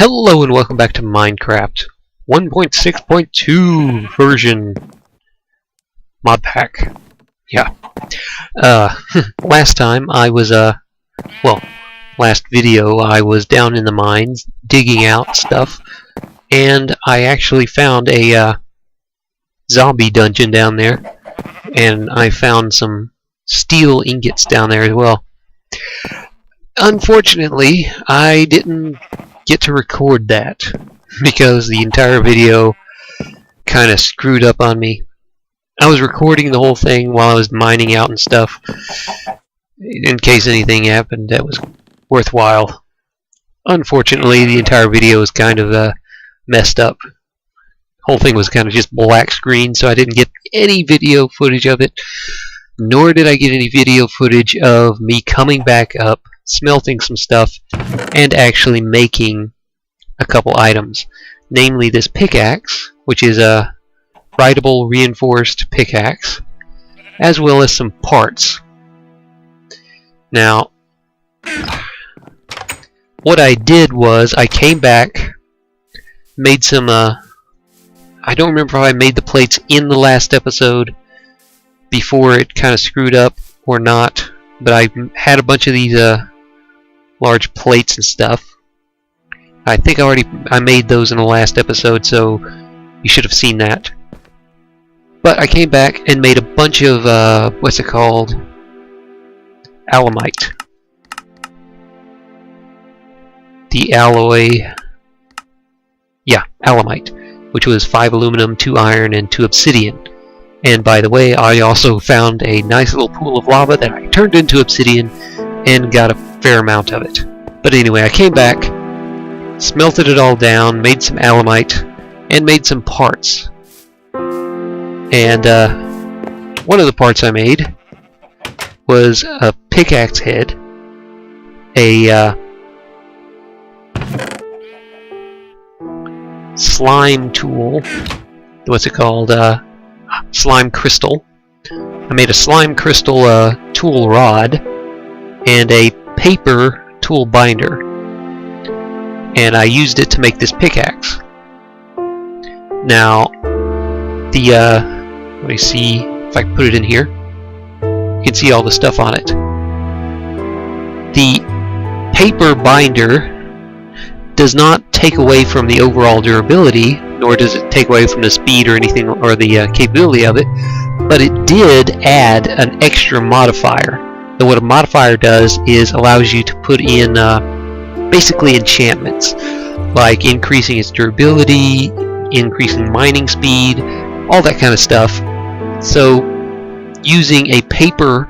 Hello and welcome back to Minecraft 1.6.2 version Modpack. Yeah. Last time I was last video I was down in the mines digging out stuff, and I actually found a zombie dungeon down there, and I found some steel ingots down there as well. Unfortunately, I didn't get to record that because the entire video kind of screwed up on me. I was recording the whole thing while I was mining out and stuff in case anything happened that was worthwhile. Unfortunately, the entire video was kind of messed up. The whole thing was kind of just black screen, so I didn't get any video footage of it, nor did I get any video footage of me coming back up, smelting some stuff, and actually making a couple items, namely this pickaxe, which is a rideable reinforced pickaxe, as well as some parts. Now, what I did was I came back, made some I don't remember if I made the plates in the last episode before it kind of screwed up or not, but I had a bunch of these large plates and stuff. I think I made those in the last episode, so you should have seen that. But I came back and made a bunch of what's it called? Alumite. The alloy, yeah, alumite, which was 5 aluminum, 2 iron, and 2 obsidian. And by the way, I also found a nice little pool of lava that I turned into obsidian and got a fair amount of it. But anyway, I came back, smelted it all down, made some alumite, and made some parts. And one of the parts I made was a pickaxe head, a slime tool, what's it called? Slime crystal. I made a slime crystal tool rod, and a paper tool binder, and I used it to make this pickaxe. Now, let me see if I can put it in here. You can see all the stuff on it. The paper binder does not take away from the overall durability, nor does it take away from the speed or anything, or the capability of it, but it did add an extra modifier. And what a modifier does is allows you to put in basically enchantments, like increasing its durability, increasing mining speed, all that kind of stuff. So using a paper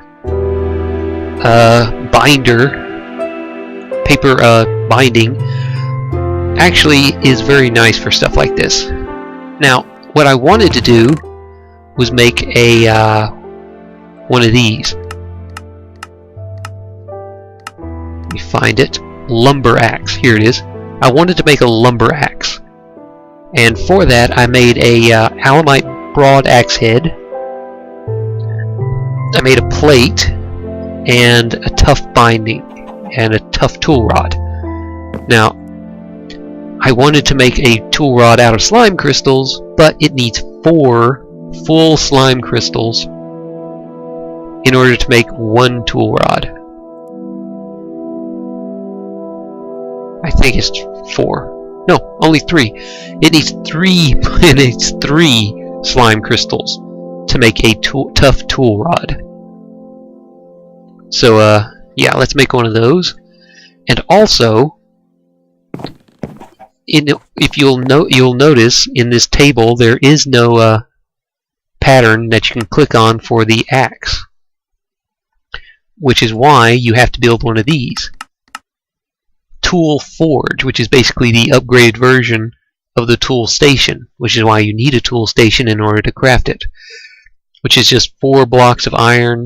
binding actually is very nice for stuff like this. Now, what I wanted to do was make a one of these. Let me find it. Lumber axe. Here it is. I wanted to make a lumber axe, and for that I made a alumite broad axe head. I made a plate and a tough binding and a tough tool rod. Now, I wanted to make a tool rod out of slime crystals, but it needs 4 full slime crystals in order to make 1 tool rod. I think it's 4. No, only 3. It needs 3. It needs 3 slime crystals to make a tough tool rod. So, yeah, let's make one of those. And also, if you'll notice in this table there is no pattern that you can click on for the axe, which is why you have to build one of these. Tool Forge, which is basically the upgraded version of the tool station, which is why you need a tool station in order to craft it, which is just 4 blocks of iron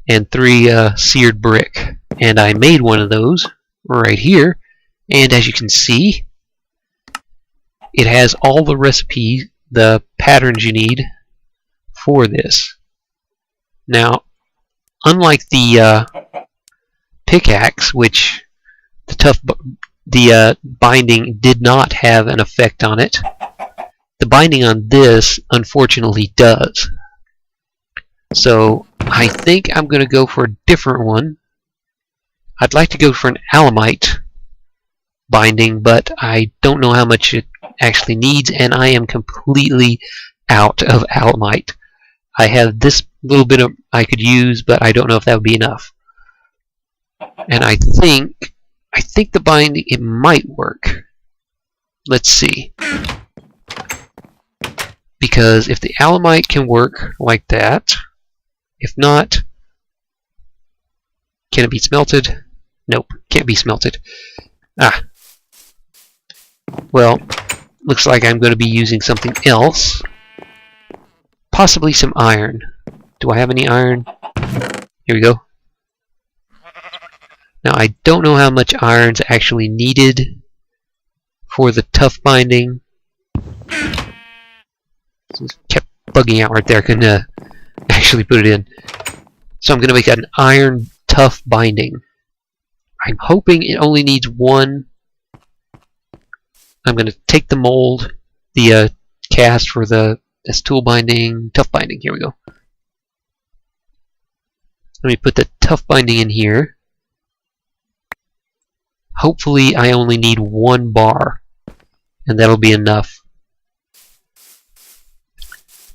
and 3 seared brick. And I made one of those right here, and as you can see, it has all the recipes, the patterns you need for this. Now, unlike the pickaxe, which the binding did not have an effect on it. The binding on this, unfortunately, does. So I think I'm going to go for a different one. I'd like to go for an alumite binding, but I don't know how much it actually needs, and I am completely out of alumite. I have this little bit of I could use, but I don't know if that would be enough. And I think the binding, it might work. Let's see. Because if the alumite can work like that, if not, can it be smelted? Nope, can't be smelted. Ah. Well, looks like I'm going to be using something else. Possibly some iron. Do I have any iron? Here we go. Now, I don't know how much iron's actually needed for the tough binding. Just kept bugging out right there. I couldn't actually put it in. So I'm going to make an iron tough binding. I'm hoping it only needs one. I'm going to take the mold, the cast for this tool binding, tough binding. Here we go. Let me put the tough binding in here. Hopefully I only need one bar, and that'll be enough.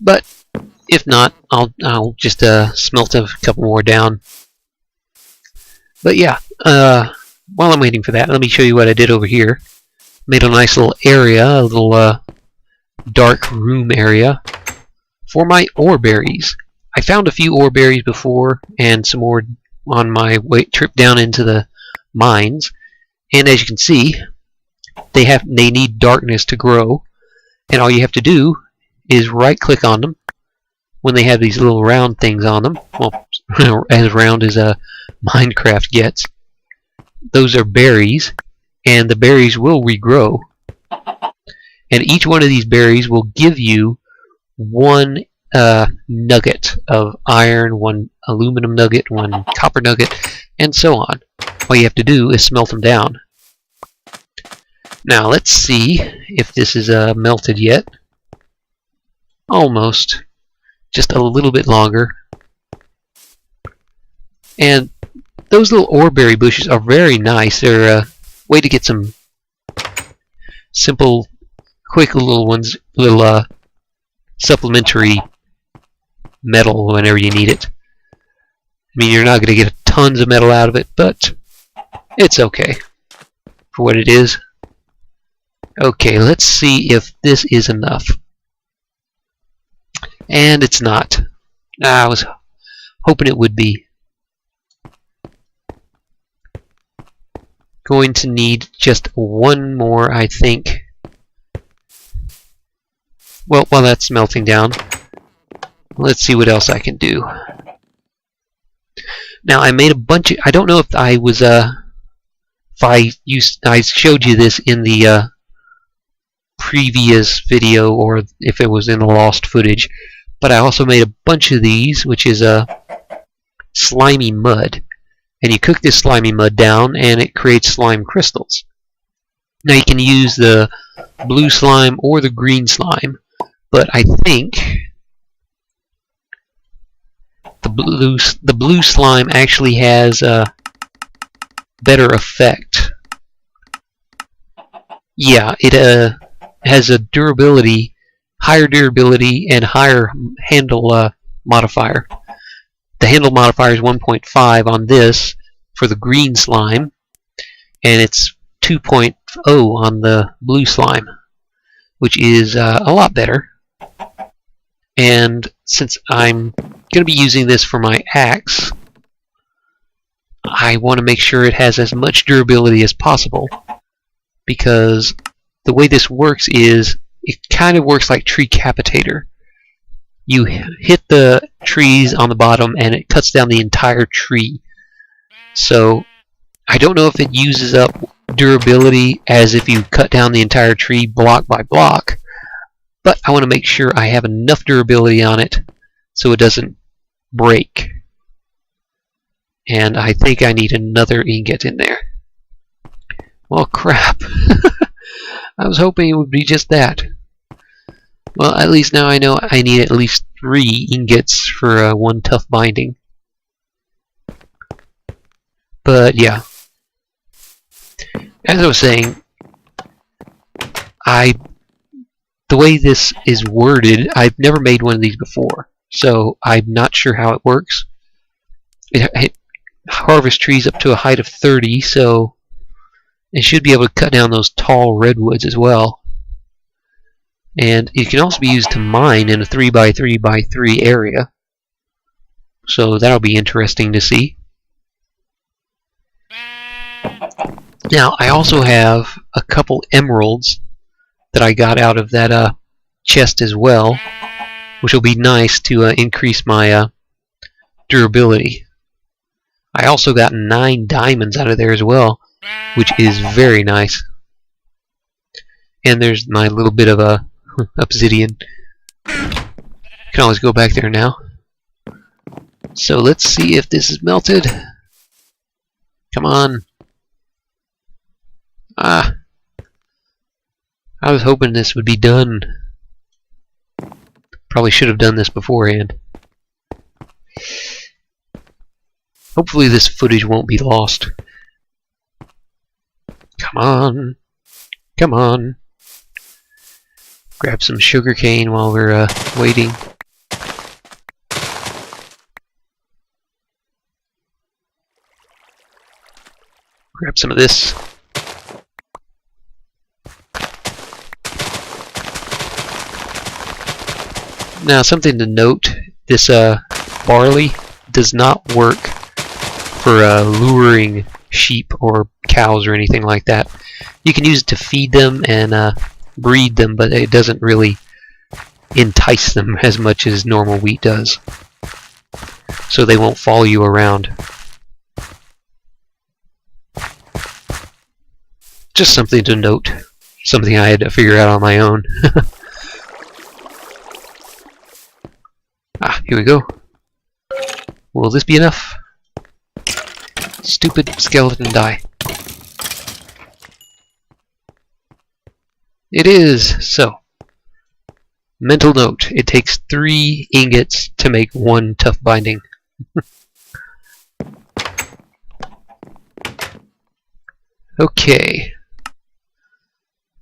But if not, I'll just smelt a couple more down. But yeah, while I'm waiting for that, let me show you what I did over here. Made a nice little area, a little dark room area for my ore berries. I found a few ore berries before and some more on my trip down into the mines. And as you can see, they need darkness to grow. And all you have to do is right click on them when they have these little round things on them. Well, as round as Minecraft gets. Those are berries, and the berries will regrow. And each one of these berries will give you one nugget of iron, one aluminum nugget, one copper nugget, and so on. All you have to do is smelt them down. Now let's see if this is melted yet. Almost. Just a little bit longer. And those little oreberry bushes are very nice. They're a way to get some simple, quick little ones, little supplementary metal whenever you need it. I mean, you're not going to get tons of metal out of it, but it's okay for what it is. Okay, let's see if this is enough. And it's not. I was hoping it would be. Going to need just one more, I think. Well, while that's melting down, let's see what else I can do. Now, I made a bunch of. I don't know if I was I showed you this in the previous video or if it was in the lost footage, but I also made a bunch of these, which is slimy mud. And you cook this slimy mud down and it creates slime crystals. Now you can use the blue slime or the green slime, but I think the blue slime actually has a better effect. Yeah, it has a durability, higher durability and higher handle modifier. The handle modifier is 1.5 on this for the green slime, and it's 2.0 on the blue slime, which is a lot better. And since I'm going to be using this for my axe, I want to make sure it has as much durability as possible, because the way this works is it kind of works like tree capitator. You hit the trees on the bottom and it cuts down the entire tree. So I don't know if it uses up durability as if you cut down the entire tree block by block, but I want to make sure I have enough durability on it so it doesn't break. And I think I need another ingot in there. Well, crap. I was hoping it would be just that. Well, at least now I know I need at least 3 ingots for 1 tough binding. But yeah, as I was saying, the way this is worded, I've never made one of these before, so I'm not sure how it works. It harvests trees up to a height of 30, so it should be able to cut down those tall redwoods as well. And it can also be used to mine in a 3x3x3 area, so that'll be interesting to see. Now, I also have a couple emeralds that I got out of that chest as well, which will be nice to increase my durability. I also got 9 diamonds out of there as well, which is very nice. And there's my little bit of obsidian. Can always go back there now. So let's see if this is melted. Come on. I was hoping this would be done. Probably should have done this beforehand. Hopefully this footage won't be lost. Come on. Come on. Grab some sugar cane while we're waiting. Grab some of this. Now, something to note, this barley does not work for luring sheep or cows or anything like that. You can use it to feed them and breed them, but it doesn't really entice them as much as normal wheat does. So they won't follow you around. Just something to note. Something I had to figure out on my own. Ah, here we go. Will this be enough? Stupid skeleton die. It is! So, mental note, it takes 3 ingots to make 1 tough binding. Okay.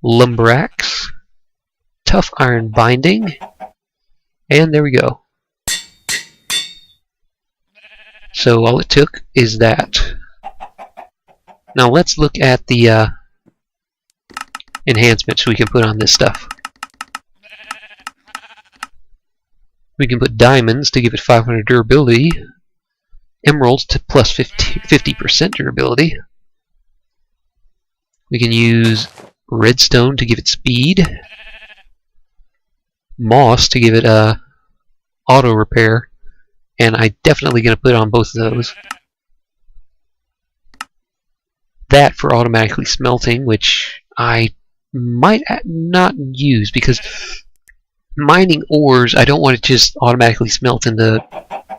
Lumbrax, tough iron binding, and there we go. So all it took is that. Now let's look at the enhancements we can put on this stuff. We can put diamonds to give it 500 durability, emeralds to plus 50% durability. We can use redstone to give it speed, moss to give it auto repair, and I'm definitely going to put on both of those. That for automatically smelting, which I might not use because mining ores, I don't want to just automatically smelt into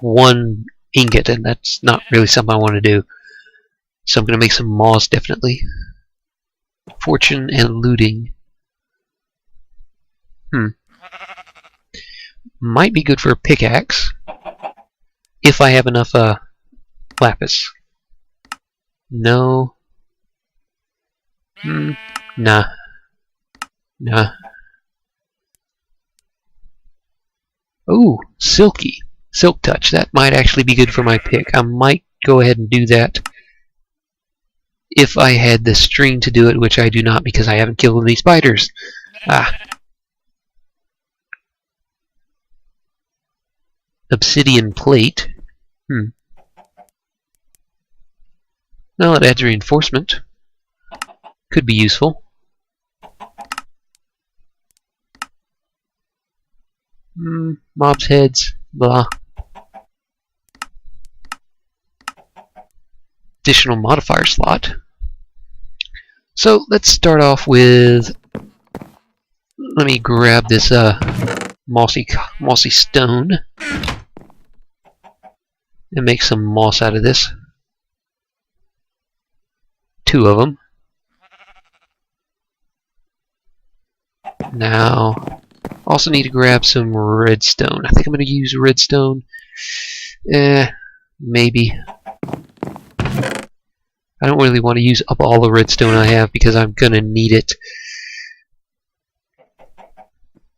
1 ingot, and that's not really something I want to do. So I'm going to make some moss definitely. Fortune and looting. Might be good for a pickaxe if I have enough lapis. No. Nah. Nah. Ooh, silky. Silk touch. That might actually be good for my pick. I might go ahead and do that if I had the string to do it, which I do not because I haven't killed any spiders. Ah. Obsidian plate. Well, it adds reinforcement. Could be useful. Mob's heads. Blah. Additional modifier slot. So let's start off with. Let me grab this mossy stone and make some moss out of this. 2 of them. Now, also need to grab some redstone. I think I'm going to use redstone. Maybe. I don't really want to use up all the redstone I have because I'm going to need it.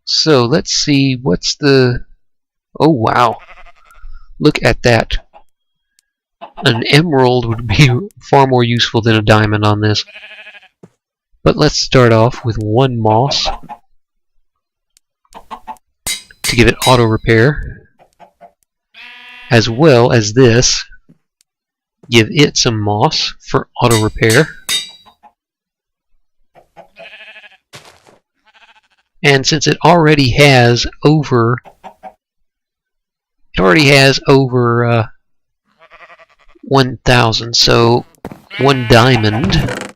So let's see, what's the... Oh wow, look at that. An emerald would be far more useful than a diamond on this. But let's start off with one moss to give it auto repair, as well as this. Give it some moss for auto repair. And since it already has over 1,000, so one diamond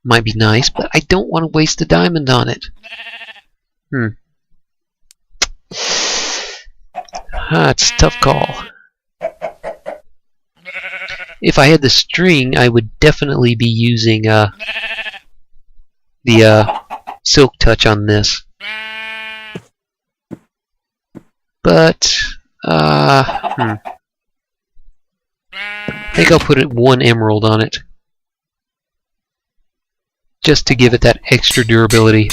might be nice, but I don't want to waste a diamond on it. It's a tough call. If I had the string, I would definitely be using the silk touch on this. But I think I'll put one emerald on it, just to give it that extra durability.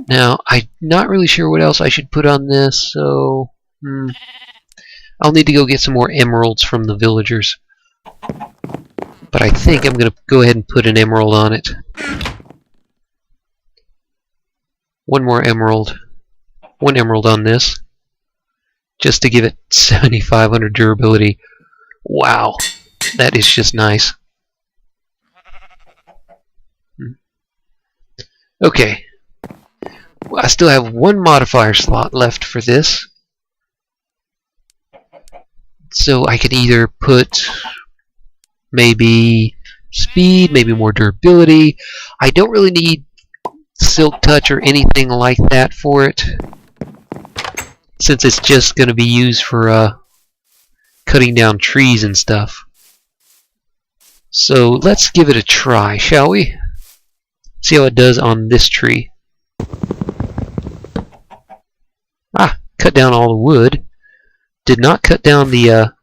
Now, I'm not really sure what else I should put on this, so I'll need to go get some more emeralds from the villagers. But I think I'm going to go ahead and put an emerald on it. One more emerald. One emerald on this, just to give it 7,500 durability. Wow, that is just nice. Okay. I still have one modifier slot left for this, so I can either put maybe speed, maybe more durability. I don't really need silk touch or anything like that for it, since it's just going to be used for cutting down trees and stuff. So let's give it a try, shall we? See how it does on this tree. Cut down all the wood. Did not cut down the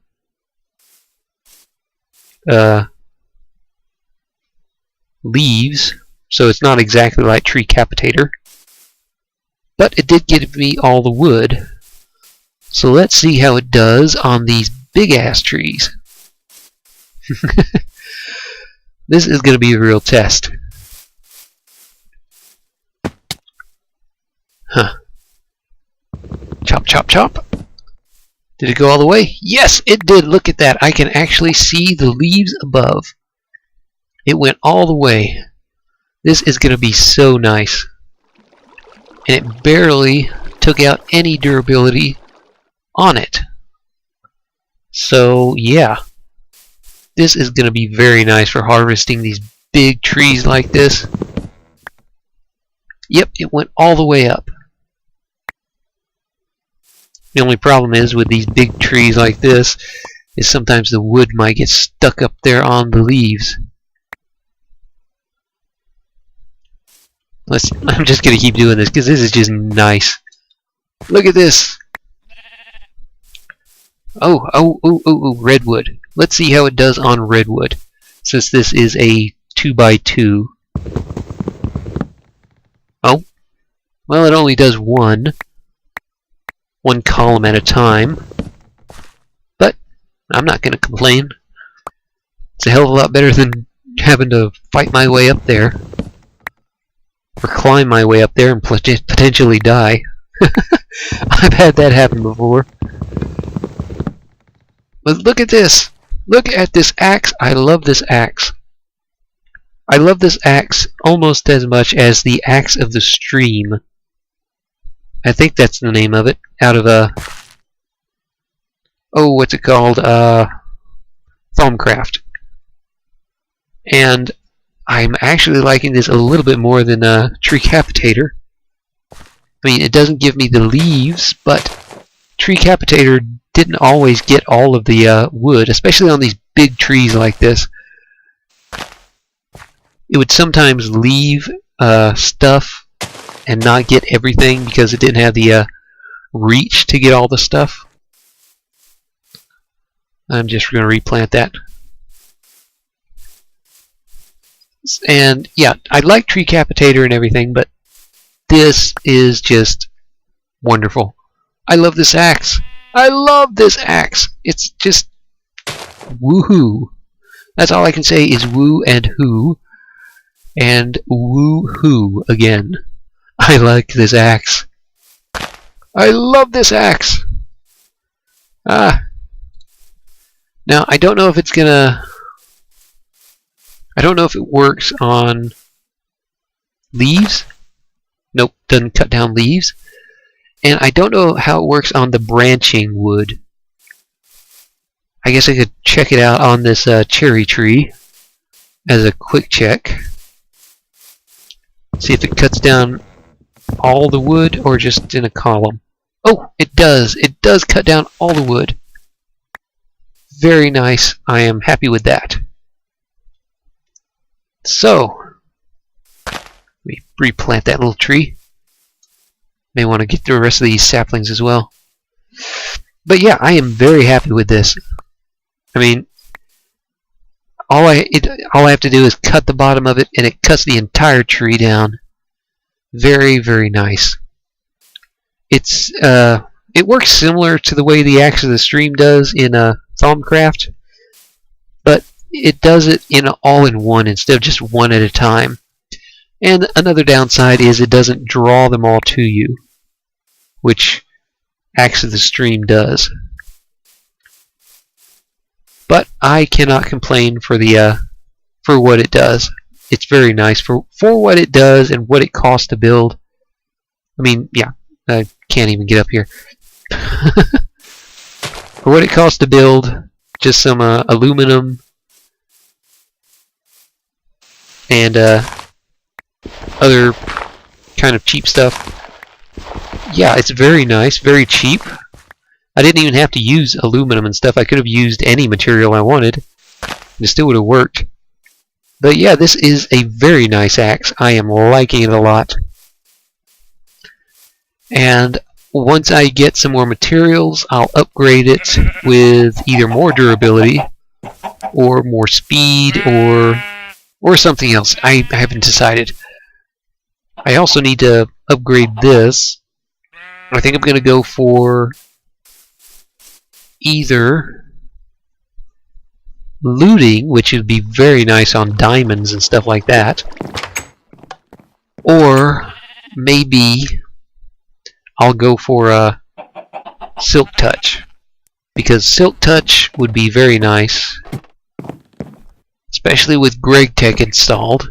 leaves, so it's not exactly like tree capitator. But it did give me all the wood. So let's see how it does on these big ass trees. This is going to be a real test. Chop, chop, chop. Did it go all the way? Yes, it did. Look at that. I can actually see the leaves above. It went all the way. This is going to be so nice. And it barely took out any durability on it. So, yeah. This is going to be very nice for harvesting these big trees like this. Yep, it went all the way up. The only problem is with these big trees like this is sometimes the wood might get stuck up there on the leaves. I'm just going to keep doing this because this is just nice. Look at this. Oh, redwood. Let's see how it does on redwood, since this is a 2x2. Oh, well, it only does one column at a time, but I'm not going to complain. It's a hell of a lot better than having to fight my way up there, or climb my way up there and potentially die. I've had that happen before. But look at this! Look at this axe! I love this axe. I love this axe almost as much as the axe of the stream. I think that's the name of it. Out of what's it called? Thaumcraft. And I'm actually liking this a little bit more than Tree Capitator. I mean, it doesn't give me the leaves, but Tree Capitator didn't always get all of the wood, especially on these big trees like this. it would sometimes leave stuff and not get everything because it didn't have the reach to get all the stuff. I'm just going to replant that. And yeah, I like Tree Capitator and everything, but this is just wonderful. I love this axe. I love this axe. It's just woohoo. That's all I can say is woo and hoo. And woo-hoo again. I like this axe. I love this axe. Now, I don't know if it's gonna... I don't know if it works on leaves. Nope, doesn't cut down leaves. And I don't know how it works on the branching wood. I guess I could check it out on this cherry tree as a quick check. See if it cuts down all the wood or just in a column. Oh, it does. It does cut down all the wood. Very nice. I am happy with that. So, let me replant that little tree. May want to get through the rest of these saplings as well. But yeah, I am very happy with this. I mean, all I have to do is cut the bottom of it, and it cuts the entire tree down. Very, very nice. It's it works similar to the way the Axe of the Stream does in Thaumcraft, but it does it in all-in-one instead of just one at a time. And another downside is it doesn't draw them all to you, which Axe of the Stream does. But I cannot complain for the for what it does. It's very nice for what it does and what it costs to build. I mean, yeah, I can't even get up here. For what it costs to build, just some aluminum and other kind of cheap stuff. Yeah, it's very nice, very cheap. I didn't even have to use aluminum and stuff. I could have used any material I wanted. It still would have worked. But yeah, this is a very nice axe. I am liking it a lot. And once I get some more materials, I'll upgrade it with either more durability or more speed or something else. I haven't decided. I also need to upgrade this. I think I'm going to go for either looting, which would be very nice on diamonds and stuff like that, or maybe I'll go for Silk Touch, because Silk Touch would be very nice, especially with GregTech installed.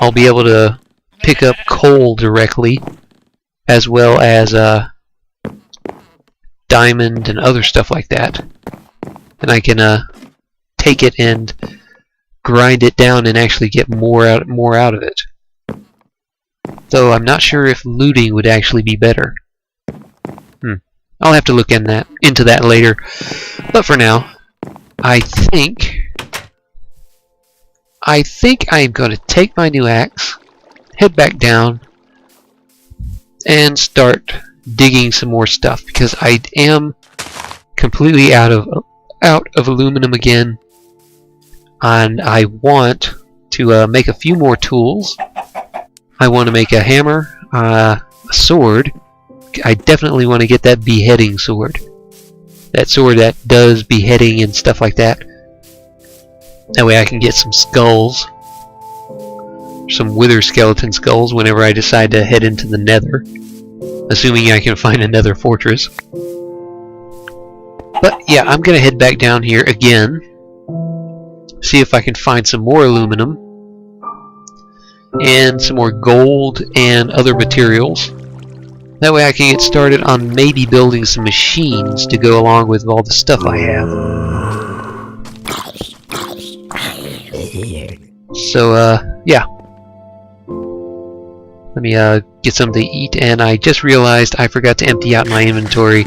I'll be able to pick up coal directly, as well as diamond and other stuff like that, and I can take it and grind it down and actually get more out of it. Though I'm not sure if looting would actually be better. I'll have to look into that later. But for now, I think I'm going to take my new axe, head back down, and start digging some more stuff, because I am completely out of aluminum again, and I want to make a few more tools. I want to make a hammer, a sword. I definitely want to get that beheading sword. That sword that does beheading and stuff like that. That way I can get some skulls. Some wither skeleton skulls whenever I decide to head into the nether. Assuming I can find a nether fortress. But yeah, I'm going to head back down here again. See if I can find some more aluminum. And some more gold and other materials. That way I can get started on maybe building some machines to go along with all the stuff I have. So, yeah. Let me get something to eat, and I just realized I forgot to empty out my inventory.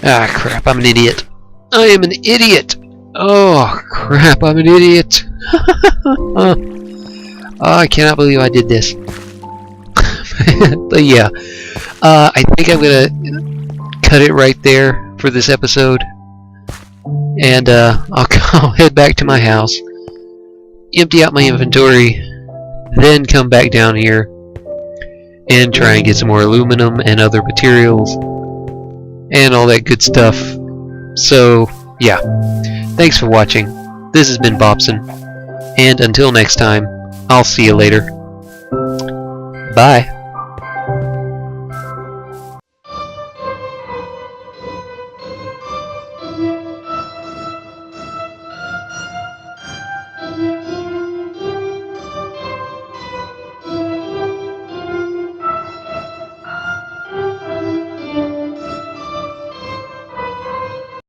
Ah, crap, I'm an idiot. I am an idiot! Oh, crap, I'm an idiot! Oh, I cannot believe I did this. But yeah, I think I'm gonna cut it right there for this episode, and I'll head back to my house, empty out my inventory, then come back down here and try and get some more aluminum and other materials and all that good stuff. So yeah, thanks for watching. This has been Bobson, and until next time, I'll see you later. Bye.